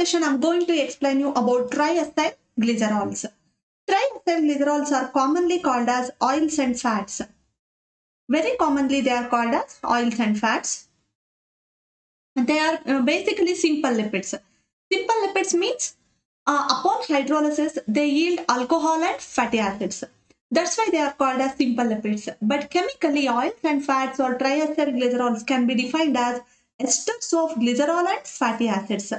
session, I'm going to explain you about triacyl glycerols. Triacyl glycerols are commonly called as oils and fats. Very commonly, they are called as oils and fats. They are basically simple lipids. Simple lipids means upon hydrolysis, they yield alcohol and fatty acids. That's why they are called as simple lipids. But chemically, oils and fats or triacyl glycerols can be defined as esters of glycerol and fatty acids.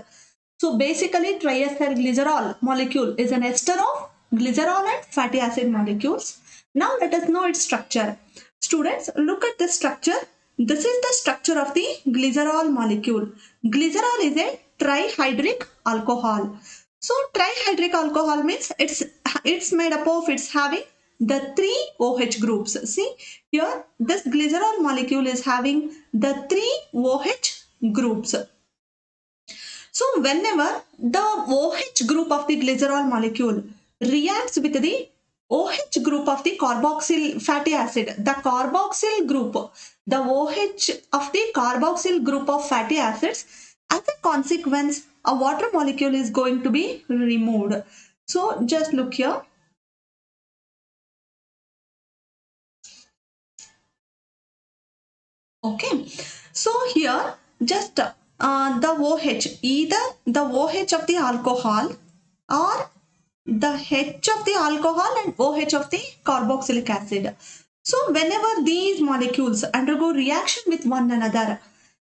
So basically, triacyl glycerol molecule is an ester of glycerol and fatty acid molecules. Now let us know its structure. Students, look at the structure. This is the structure of the glycerol molecule. Glycerol is a trihydric alcohol. So trihydric alcohol means it's made up of, it's having the three OH groups. See here, this glycerol molecule is having the three OH groups. So whenever the OH group of the glycerol molecule reacts with the OH group of the carboxyl fatty acid, the carboxyl group, the OH of the carboxyl group of fatty acids, as a consequence, a water molecule is going to be removed. So just look here. Okay, so here just the OH, either the OH of the alcohol or the H of the alcohol and OH of the carboxylic acid. So whenever these molecules undergo reaction with one another,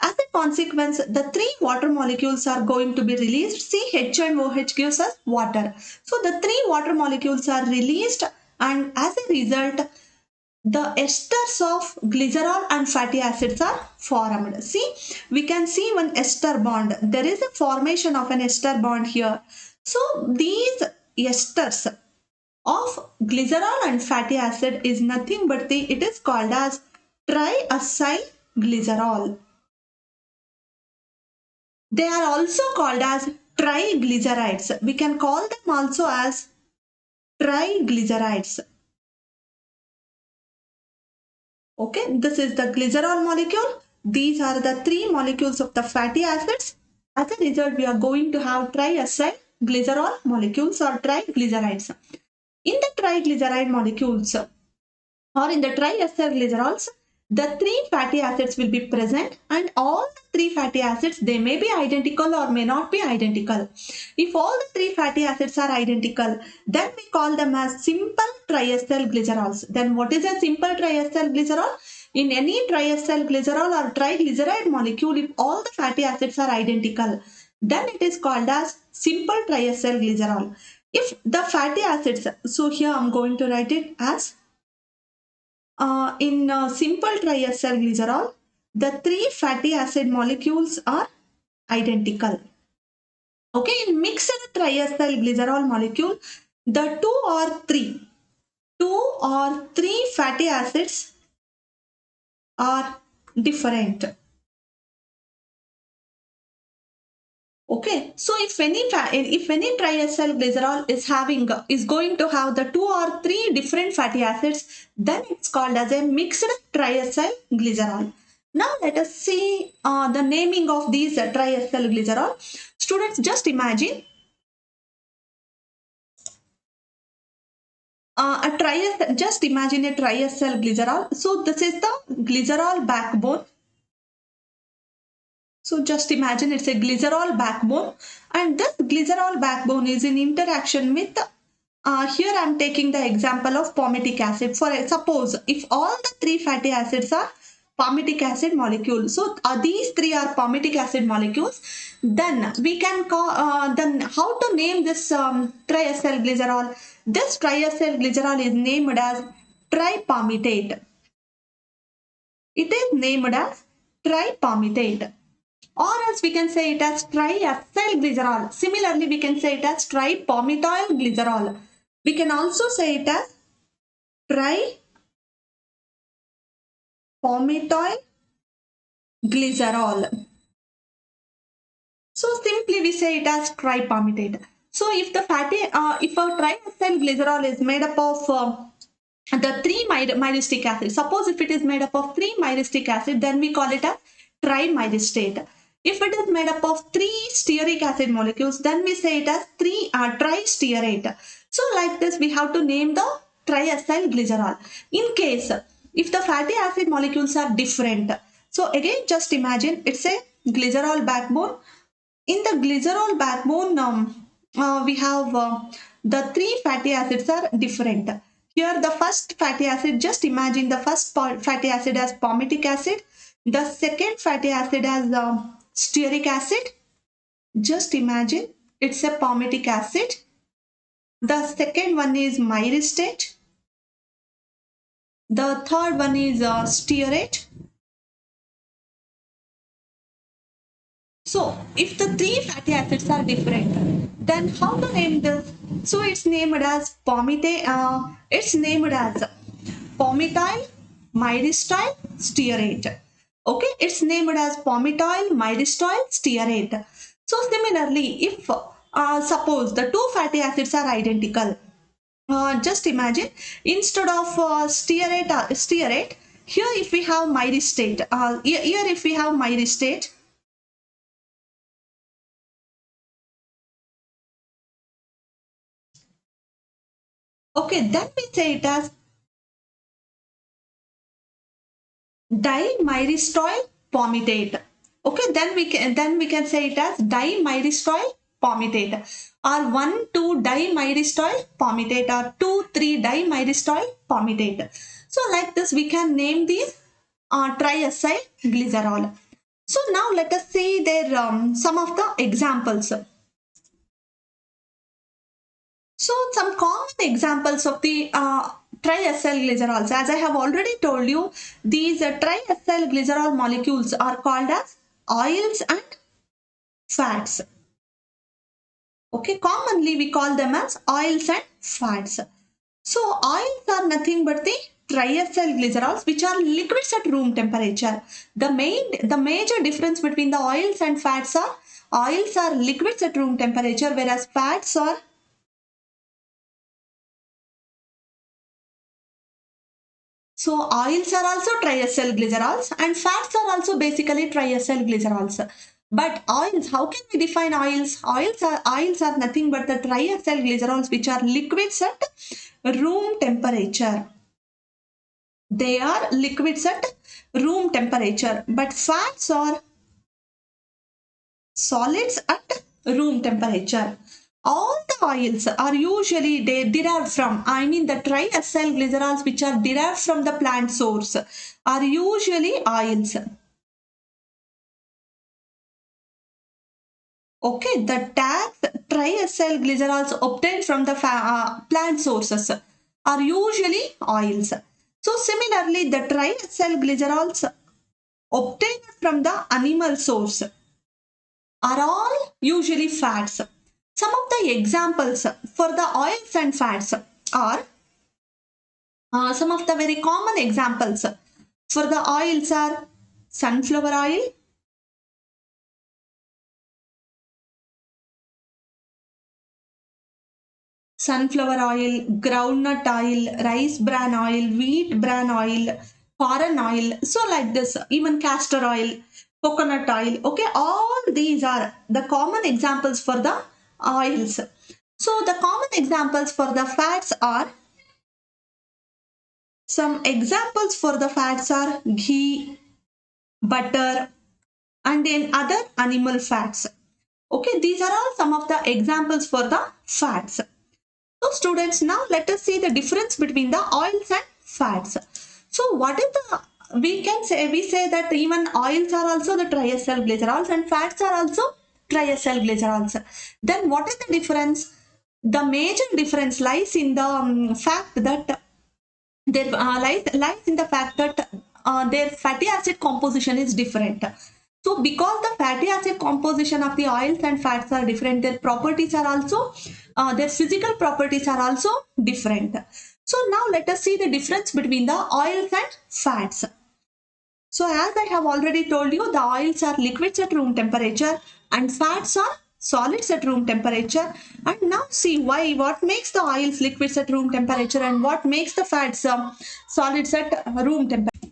as a consequence, the three water molecules are going to be released. See, H and OH gives us water. So the three water molecules are released, and as a result, the esters of glycerol and fatty acids are formed. See, we can see one ester bond. There is a formation of an ester bond here. So these esters of glycerol and fatty acid is nothing but it is called as triacyl glycerol. They are also called as triglycerides. We can call them also as triglycerides. Okay, this is the glycerol molecule. These are the three molecules of the fatty acids. As a result, we are going to have triacyl glycerol molecules or triglycerides. In the triglyceride molecules or in the triacyl glycerols, the three fatty acids will be present, and all the three fatty acids, they may be identical or may not be identical. If all the three fatty acids are identical, then we call them as simple triacyl glycerols. Then what is a simple triacyl glycerol? In any triacyl glycerol or triglyceride molecule, if all the fatty acids are identical, then it is called as simple triacyl glycerol. If the fatty acids, so here I'm going to write it as in simple triacyl glycerol, the three fatty acid molecules are identical. Okay, in mixed triacyl glycerol molecule, the two or three fatty acids are different. Okay, so if any triacyl glycerol is going to have the two or three different fatty acids, then it's called as a mixed triacyl glycerol. Now let us see the naming of these triacyl glycerol. Students, just imagine just imagine a triacyl glycerol. So this is the glycerol backbone. So just imagine it's a glycerol backbone, and this glycerol backbone is in interaction with, here I am taking the example of palmitic acid. For suppose if all the three fatty acids are palmitic acid molecules, so these three are palmitic acid molecules, then we can call, then how to name this triacyl glycerol? This triacyl glycerol is named as tripalmitate. It is named as tripalmitate. Or else we can say it as triacyl glycerol. Similarly, we can say it as tripalmityl glycerol. We can also say it as tripalmityl glycerol. So simply we say it as tripalmitate. So if the if a triacyl glycerol is made up of the three myristic acid, suppose if it is made up of three myristic acid, then we call it as trimyristate. If it is made up of 3 stearic acid molecules, then we say it as tristearate. So like this, we have to name the triacyl glycerol. In case if the fatty acid molecules are different, so again just imagine it's a glycerol backbone. In the glycerol backbone, we have the 3 fatty acids are different. Here the first fatty acid, just imagine the first fatty acid as palmitic acid, the second fatty acid as stearic acid. Just imagine it's a palmitic acid. The second one is myristate. The third one is stearate. So if the 3 fatty acids are different, then how to name this? So it's named as palmityl myristoyl stearate. Okay, it's named as palmityl myristoyl stearate. So similarly, if suppose the 2 fatty acids are identical, just imagine instead of stearate, here if we have myristate, here if we have myristate, okay, then we say it as dimyristoyl palmitate. Okay, then we can say it as dimyristoyl palmitate, or 1,2 dimyristoyl palmitate, or 2,3 dimyristoyl palmitate. So like this we can name these triacyl glycerol. So now let us see their some of the examples. So some common examples of the triacyl glycerols. As I have already told you, these triacyl glycerol molecules are called as oils and fats. Okay, commonly we call them as oils and fats. So oils are nothing but the triacyl glycerols, which are liquids at room temperature. The major difference between the oils and fats are oils are liquids at room temperature, whereas fats are so oils are also triacyl glycerols and fats are also basically triacyl glycerols. But oils, how can we define oils? Oils are nothing but the triacyl glycerols, which are liquids at room temperature. They are liquids at room temperature, but fats are solids at room temperature. All the oils are usually derived from, the triacyl glycerols which are derived from the plant source are usually oils. Okay, the tags triacyl glycerols obtained from the plant sources are usually oils. So similarly, the triacyl glycerols obtained from the animal source are all usually fats. Some of the examples for the oils and fats are some of the very common examples for the oils are sunflower oil, groundnut oil, rice bran oil, wheat bran oil, corn oil. So like this, even castor oil, coconut oil. Okay, all these are the common examples for the oils. So the common examples for the fats are, some examples for the fats are ghee, butter, and then other animal fats. Okay, these are all some of the examples for the fats. So students, now let us see the difference between the oils and fats. So what is the, we say that even oils are also the triacyl glycerols and fats are also triacyl glycerols. Then what is the difference? The major difference lies in the fact that there lies in the fact that their fatty acid composition is different. So because the fatty acid composition of the oils and fats are different, their properties are also, their physical properties are also different. So now let us see the difference between the oils and fats. So as I have already told you, the oils are liquids at room temperature and fats are solids at room temperature. And now see what makes the oils liquids at room temperature and what makes the fats solids at room temperature.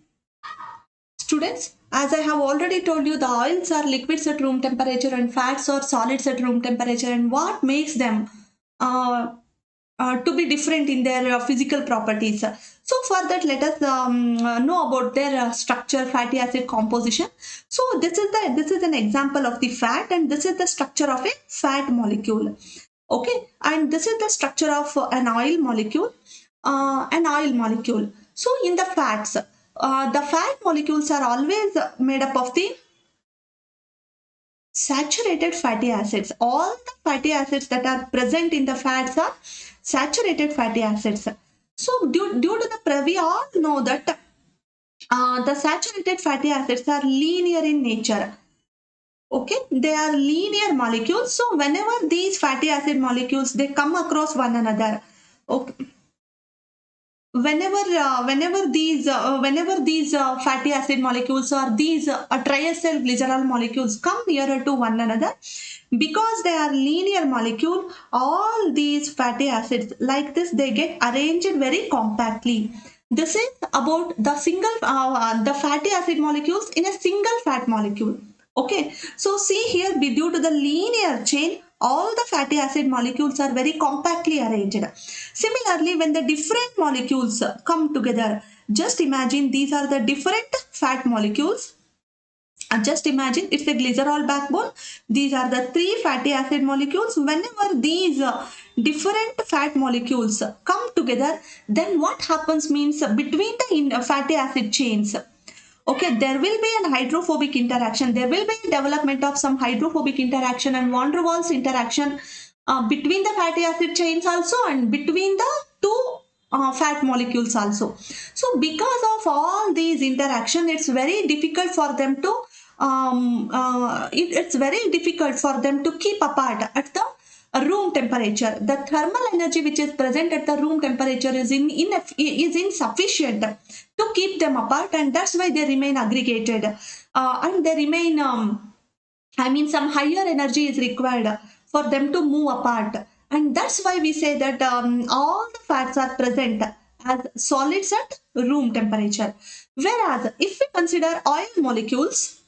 Students, As I have already told you, the oils are liquids at room temperature and fats are solids at room temperature. And what makes them to be different in their physical properties? So for that, let us know about their structure, fatty acid composition. So this is an example of the fat, and this is the structure of a fat molecule. Okay, and this is the structure of an oil molecule. So in the fats, the fat molecules are always made up of the saturated fatty acids. All the fatty acids that are present in the fats are saturated fatty acids. So due to we all know that the saturated fatty acids are linear in nature. Okay, they are linear molecules. So whenever these fatty acid molecules they come across one another, okay, whenever these fatty acid molecules or these triacyl glycerol molecules come nearer to one another, because they are linear molecule, all these fatty acids like this they get arranged very compactly. This is about the the fatty acid molecules in a single fat molecule. Okay, so see here, due to the linear chain, all the fatty acid molecules are very compactly arranged. Similarly, when the different molecules come together, just imagine these are the different fat molecules. Just imagine it's a glycerol backbone. These are the three fatty acid molecules. Whenever these different fat molecules come together, then what happens means between the fatty acid chains, okay, there will be an hydrophobic interaction. There will be development of some hydrophobic interaction and van der Waals interaction between the fatty acid chains also and between the two fat molecules also. So because of all these interaction, it's very difficult for them to it's very difficult for them to keep apart at the room temperature. The thermal energy which is present at the room temperature is insufficient to keep them apart, and that's why they remain aggregated and they remain some higher energy is required for them to move apart, and that's why we say that all the fats are present as solids at room temperature. Whereas if we consider oil molecules,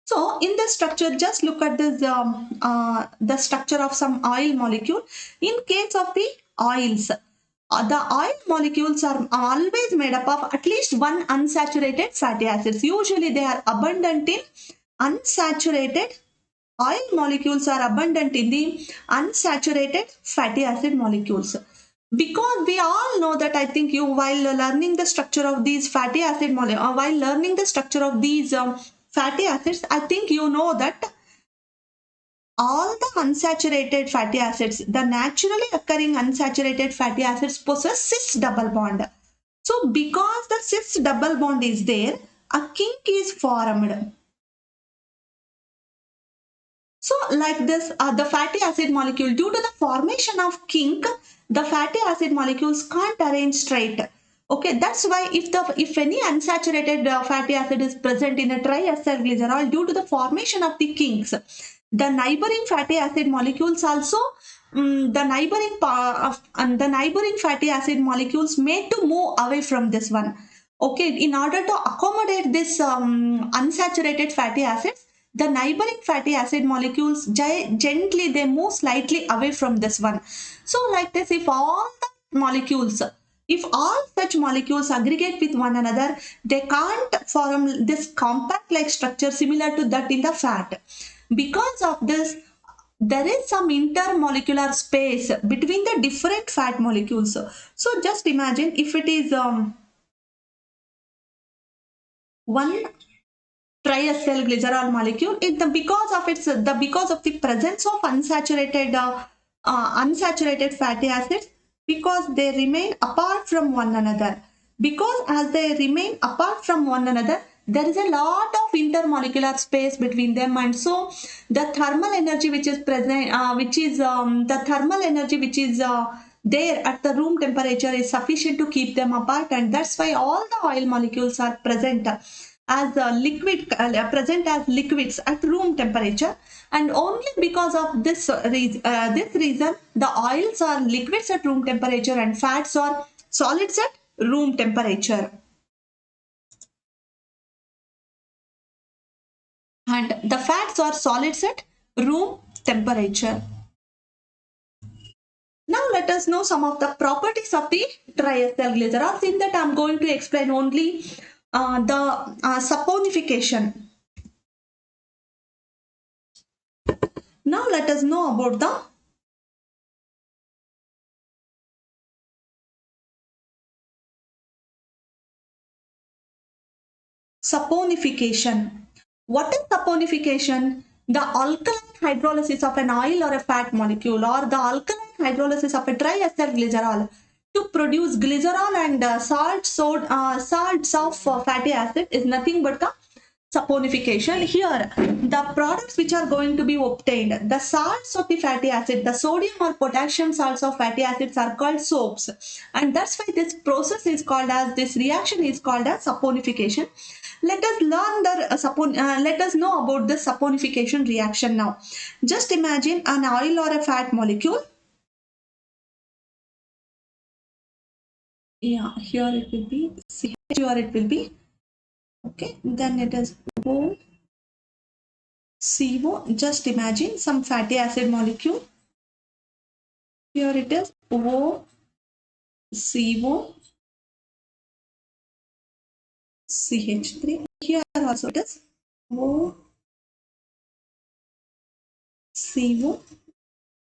so in this structure, just look at this the structure of some oil molecule. In case of the oils, the oil molecules are always made up of at least one unsaturated fatty acids. Usually they are abundant in unsaturated oil molecules are abundant in the unsaturated fatty acid molecules. Because we all know that, I think you, while learning the structure of these fatty acid molecules, while learning the structure of these fatty acids, I think you know that all the unsaturated fatty acids, the naturally occurring unsaturated fatty acids possess cis double bond. So because the cis double bond is there, a kink is formed. So like this, the fatty acid molecule, due to the formation of kink, the fatty acid molecules can't arrange straight. Okay, that's why if any unsaturated fatty acid is present in a triacyl glycerol, due to the formation of the kinks, the neighboring fatty acid molecules also the neighboring fatty acid molecules made to move away from this one. Okay, in order to accommodate this unsaturated fatty acids, the neighboring fatty acid molecules gently they move slightly away from this one. So like this, if all such molecules aggregate with one another, they can't form this compact like structure similar to that in the fat. Because of this, there is some intermolecular space between the different fat molecules. So just imagine if it is one triacyl glycerol molecule, because of the presence of unsaturated fatty acids, because they remain apart from one another. Because as they remain apart from one another, there is a lot of intermolecular space between them, and so the thermal energy which is present, the thermal energy which is there at the room temperature is sufficient to keep them apart, and that's why all the oil molecules are present as present as liquids at room temperature, and only because of this reason the oils are liquids at room temperature and fats are solids at room temperature. and the fats are solids at room temperature. Now let us know some of the properties of the triacetyl glycerols. In that I am going to explain only the saponification. Now let us know about the saponification. What is saponification? The alkaline hydrolysis of an oil or a fat molecule, or the alkaline hydrolysis of a triacetyl glycerol to produce glycerol and salts of fatty acid is nothing but the saponification. Here, the products which are going to be obtained, the salts of the fatty acid, the sodium or potassium salts of fatty acids are called soaps, and that's why this process is called as, this reaction is called as saponification. Let us learn the let us know about the saponification reaction now. Just imagine an oil or a fat molecule. Yeah, here it will be CH, here it will be, okay, then it is O, CO. Just imagine some fatty acid molecule. Here it is O, CO, CH3. Here also it is O, CO,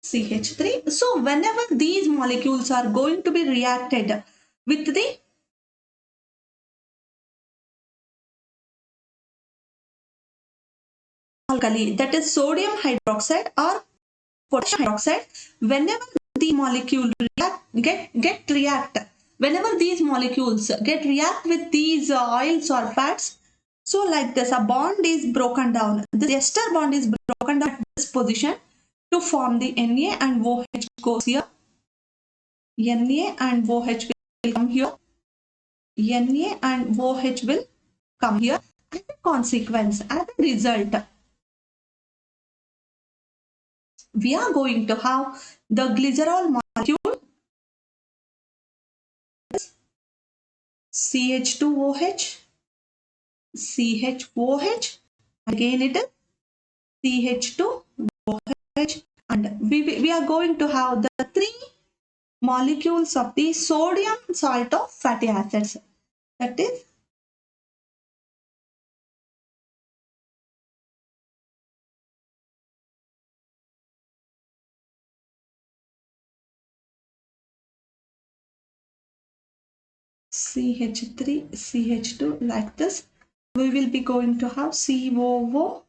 CH3. So whenever these molecules are going to be reacted with the alkali, that is sodium hydroxide or potassium hydroxide, whenever the molecule whenever these molecules get react with these oils or fats, so like this, a bond is broken down. The ester bond is broken down at this position to form the Na, and OH goes here. Na and OH will come here. Na and OH will come here. As a consequence, as a result, we are going to have the glycerol molecule CH2OH, CHOH, again it is CH2OH, and we are going to have the three molecules of the sodium salt of fatty acids, that is CH3, CH2, like this. We will be going to have COO,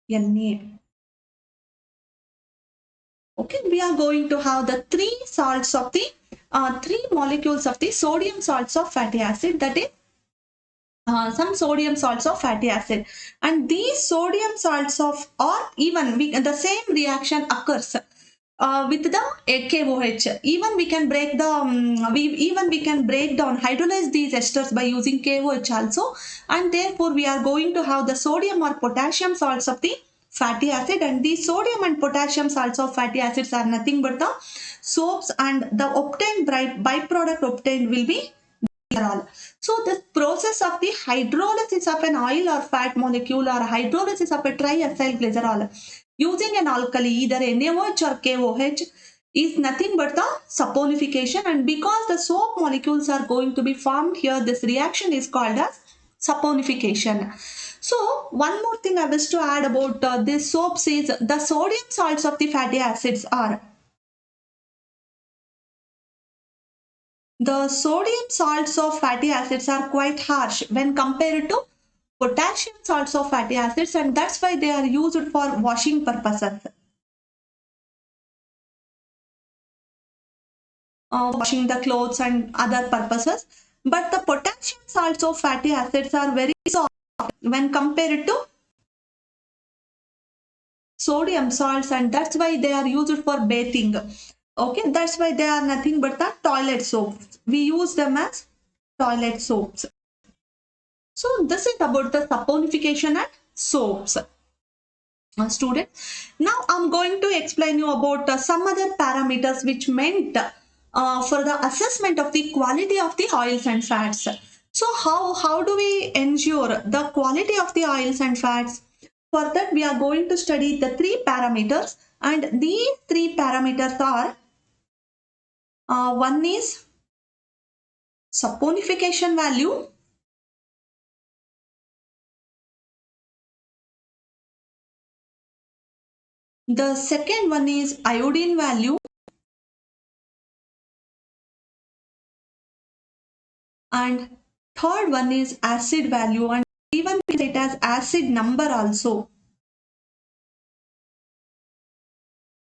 Na. Okay, we are going to have the three salts of the three molecules of the sodium salts of fatty acid, that is some sodium salts of fatty acid, and these sodium salts of, or even the same reaction occurs with the KOH. Even we can break the we can break down, hydrolyze these esters by using KOH also, and therefore we are going to have the sodium or potassium salts of the fatty acid, and these sodium and potassium salts of fatty acids are nothing but the soaps, and the obtained byproduct obtained will be glycerol. So the process of the hydrolysis of an oil or fat molecule, or hydrolysis of a triacetyl glycerol using an alkali, either NaOH or KOH, is nothing but the saponification, and because the soap molecules are going to be formed here, this reaction is called as saponification. So one more thing I wish to add about this soaps is the sodium salts of the fatty acids are, the sodium salts of fatty acids are quite harsh when compared to potassium salts of fatty acids, and that's why they are used for washing purposes. Washing the clothes and other purposes. But the potassium salts of fatty acids are very soft when compared to sodium salts, and that's why they are used for bathing. Okay, that's why they are nothing but the toilet soaps. We use them as toilet soaps. So this is about the saponification and soaps. Student, now I'm going to explain you about some other parameters which meant for the assessment of the quality of the oils and fats. So how do we ensure the quality of the oils and fats? For that, we are going to study the three parameters, and these three parameters are one is saponification value, the second one is iodine value, and third one is acid value, and even it has acid number also.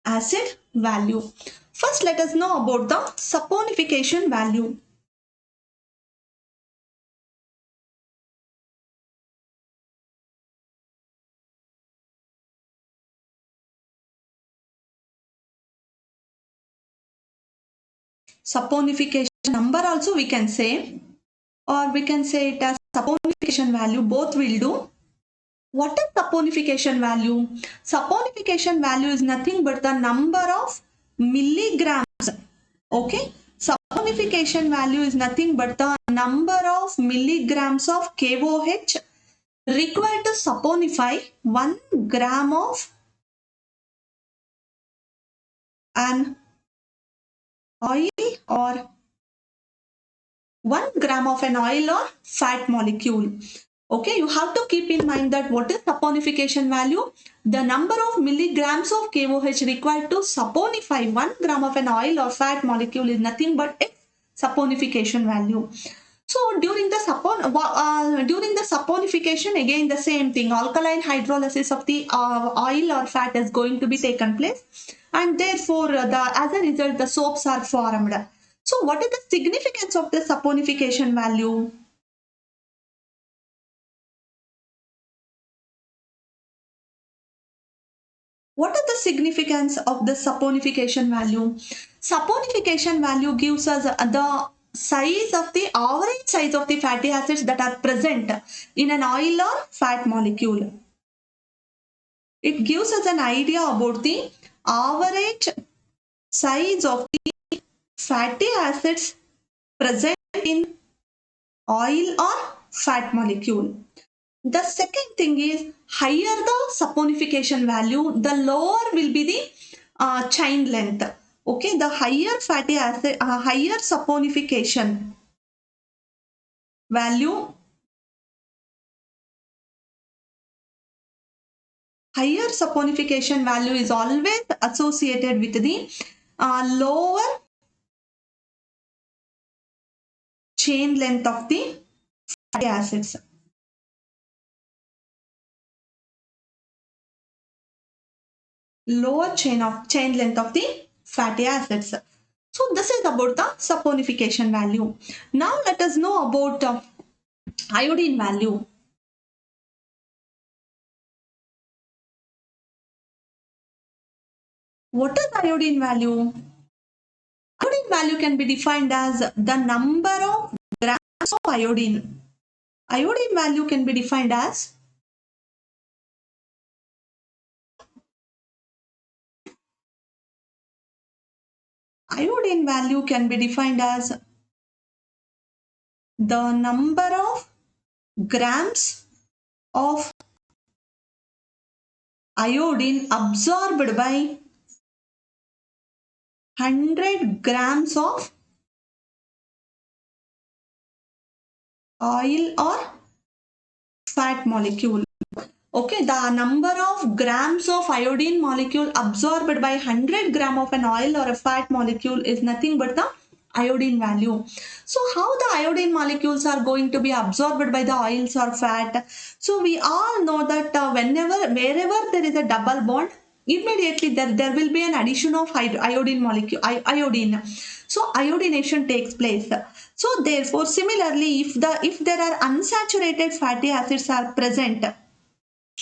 Acid value. First, let us know about the saponification value. Saponification number also we can say, or we can say it as saponification value, both will do. What is saponification value? Saponification value is nothing but the number of milligrams. Okay, saponification value is nothing but the number of milligrams of KOH required to saponify 1 gram of an oil or 1 gram of an oil or fat molecule. Okay, you have to keep in mind that what is saponification value? The number of milligrams of KOH required to saponify 1 gram of an oil or fat molecule is nothing but its saponification value. So during the saponification, again the same thing, alkaline hydrolysis of the oil or fat is going to be taken place, and therefore as a result the soaps are formed. So what is the significance of the saponification value? What is the significance of the saponification value? Saponification value gives us the size of the average size of the fatty acids that are present in an oil or fat molecule. It gives us an idea about the average size of the fatty acids present in oil or fat molecule. The second thing is, higher the saponification value, the lower will be the chain length. Okay, the higher fatty acid, higher saponification value, higher saponification value is always associated with the lower chain length of the fatty acids. Lower chain length of the fatty acids. So this is about the saponification value. Now let us know about iodine value. What is iodine value? Iodine value can be defined as the number of grams of iodine. Iodine value can be defined as the number of grams of iodine absorbed by 100 grams of oil or fat molecule. Okay, the number of grams of iodine molecule absorbed by 100 gram of an oil or a fat molecule is nothing but the iodine value. So how the iodine molecules are going to be absorbed by the oils or fat? So we all know that wherever there is a double bond, immediately there will be an addition of iodine molecule, iodine. So iodination takes place. So therefore, similarly, if there are unsaturated fatty acids are present,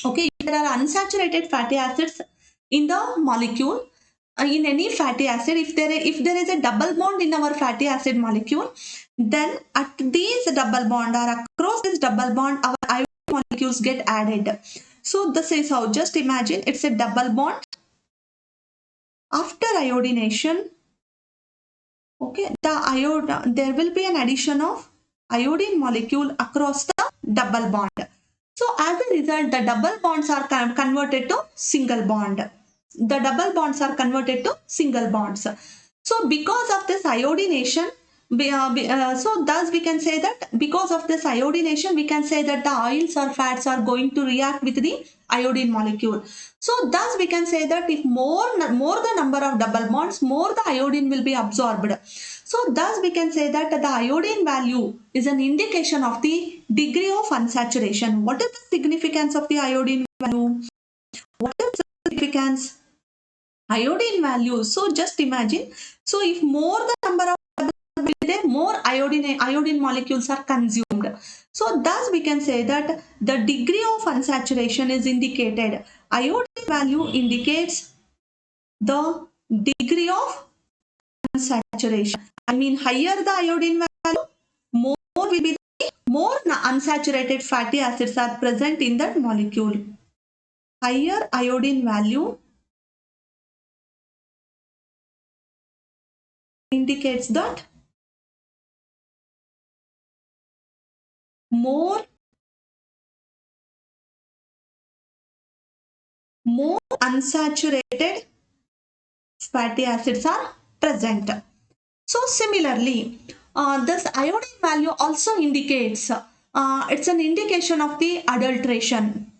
okay, if there are unsaturated fatty acids in the molecule, in any fatty acid, if there is a double bond in our fatty acid molecule, then at these double bond or across this double bond, our iodine molecules get added. So this is how, just imagine it's a double bond. After iodination, okay, there will be an addition of iodine molecule across the double bond. So as a result, the double bonds are converted to single bond. The double bonds are converted to single bonds. So because of this iodination, so thus we can say that because of this iodination, we can say that the oils or fats are going to react with the iodine molecule. So thus we can say that if more the number of double bonds, more the iodine will be absorbed. So thus we can say that the iodine value is an indication of the degree of unsaturation. What is the significance of the iodine value? What is the significance? Iodine value. So just imagine. So if more the number of double will be there, more iodine molecules are consumed. So thus we can say that the degree of unsaturation is indicated. Iodine value indicates the degree of unsaturation. I mean, higher the iodine value, more will be the more unsaturated fatty acids are present in that molecule. Higher iodine value indicates that more unsaturated fatty acids are present. So similarly, this iodine value also indicates it's an indication of the adulteration.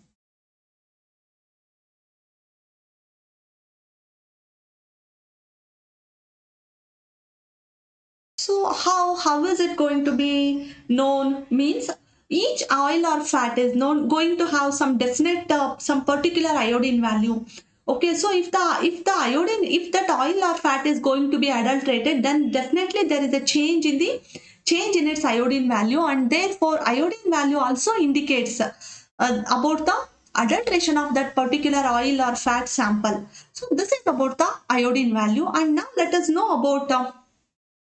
So how is it going to be known? Means each oil or fat is known going to have some definite some particular iodine value. Okay, so if that oil or fat is going to be adulterated, then definitely there is a change in its iodine value, and therefore iodine value also indicates about the adulteration of that particular oil or fat sample. So this is about the iodine value, and now let us know about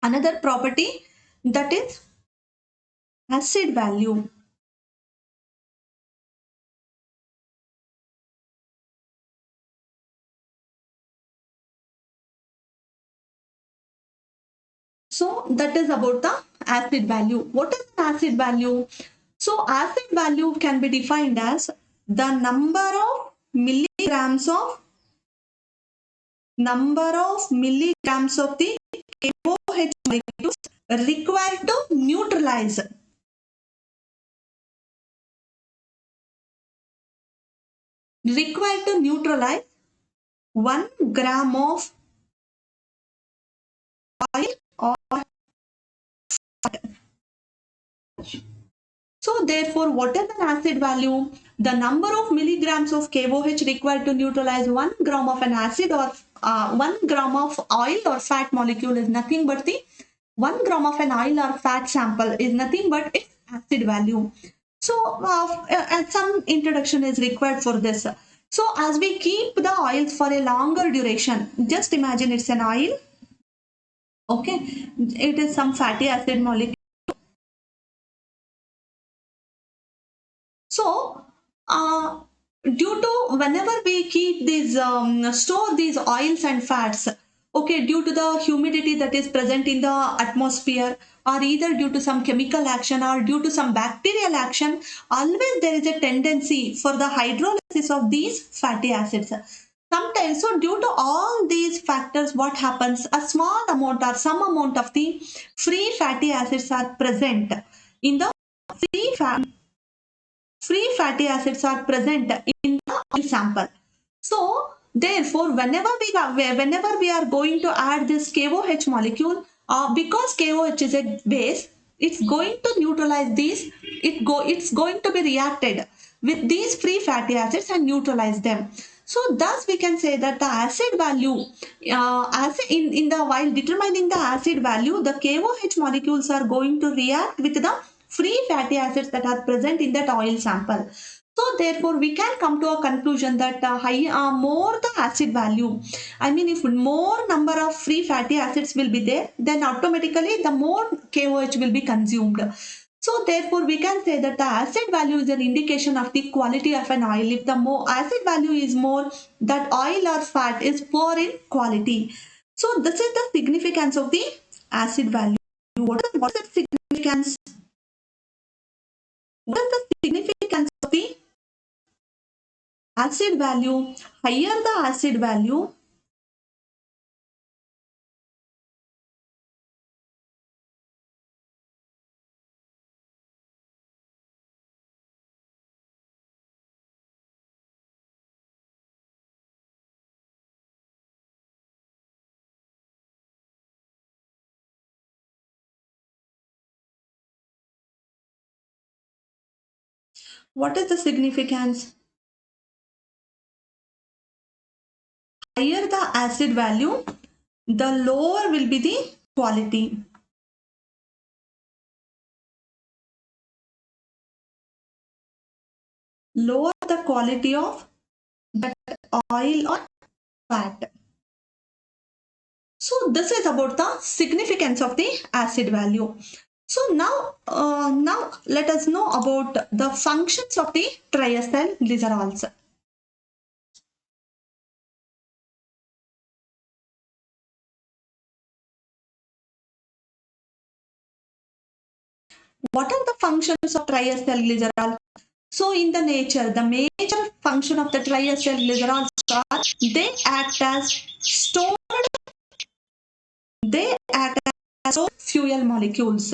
another property, that is acid value. So that is about the acid value. What is an acid value? So acid value can be defined as the number of milligrams of the KOH molecules required to neutralize 1 gram of oil or. So therefore, what is an acid value? The number of milligrams of KOH required to neutralize 1 gram of an acid or 1 gram of oil or fat molecule is nothing but the 1 gram of an oil or fat sample is nothing but its acid value. So some introduction is required for this. So as we keep the oils for a longer duration, just imagine it's an oil. Okay, it is some fatty acid molecule. So, due to whenever we keep these, store these oils and fats, okay, due to the humidity that is present in the atmosphere, or either due to some chemical action or due to some bacterial action, always there is a tendency for the hydrolysis of these fatty acids. Sometimes, so due to all these factors, what happens? A small amount or some amount of the free fatty acids are present in the free fat free fatty acids are present in the oil sample. So therefore, whenever we are going to add this KOH molecule, because KOH is a base, it's going to neutralize these. It's going to be reacted with these free fatty acids and neutralize them. So thus we can say that the acid value, in the while determining the acid value, the KOH molecules are going to react with the free fatty acids that are present in that oil sample. So therefore, we can come to a conclusion that more the acid value. I mean, if more number of free fatty acids will be there, then automatically the more KOH will be consumed. So therefore, we can say that the acid value is an indication of the quality of an oil. If the more acid value is more, that oil or fat is poor in quality. So this is the significance of the acid value. What is the significance? What is the significance of the acid value, higher the acid value, what is the significance? Higher the acid value, the lower will be the quality. Lower the quality of that oil or fat. So this is about the significance of the acid value. So now let us know about the functions of the triacyl glycerols. What are the functions of triacyl glycerol? So in the nature, the major function of the triacyl glycerols are they act as store they act as stored fuel molecules.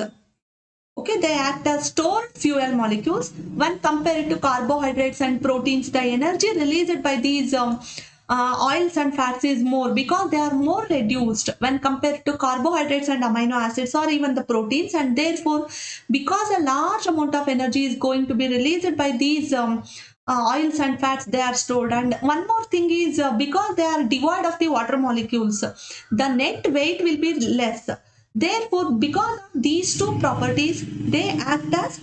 Okay, they act as stored fuel molecules. When compared to carbohydrates and proteins, the energy released by these oils and fats is more because they are more reduced when compared to carbohydrates and amino acids or even the proteins, and therefore, because a large amount of energy is going to be released by these oils and fats, they are stored. And one more thing is because they are devoid of the water molecules, the net weight will be less. Therefore, because of these two properties, they act as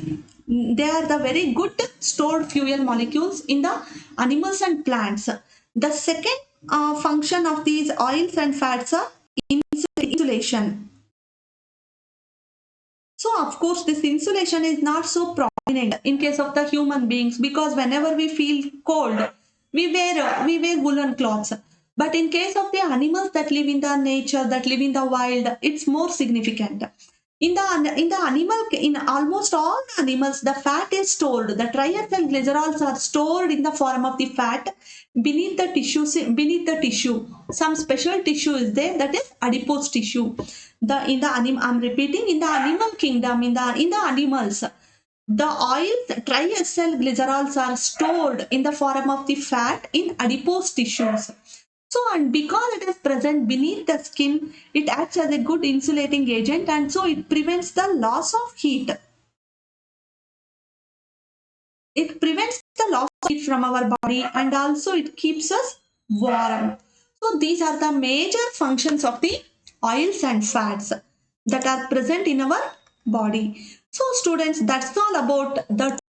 they are the very good stored fuel molecules in the animals and plants. The second function of these oils and fats are insulation. So, of course, this insulation is not so prominent in case of the human beings because whenever we feel cold, we wear woolen cloths. But in case of the animals that live in the nature, that live in the wild, it's more significant. In the animal, in almost all the animals, the fat is stored. The triacyl glycerols are stored in the form of the fat beneath the tissue. Beneath the tissue, some special tissue is there, that is adipose tissue. I'm repeating, in the animal kingdom, in the animals, the oils, triacyl glycerols are stored in the form of the fat in adipose tissues. So, and because it is present beneath the skin, it acts as a good insulating agent, and so it prevents the loss of heat. It prevents the loss of heat from our body, and also it keeps us warm. So, these are the major functions of the oils and fats that are present in our body. So, students, that's all about the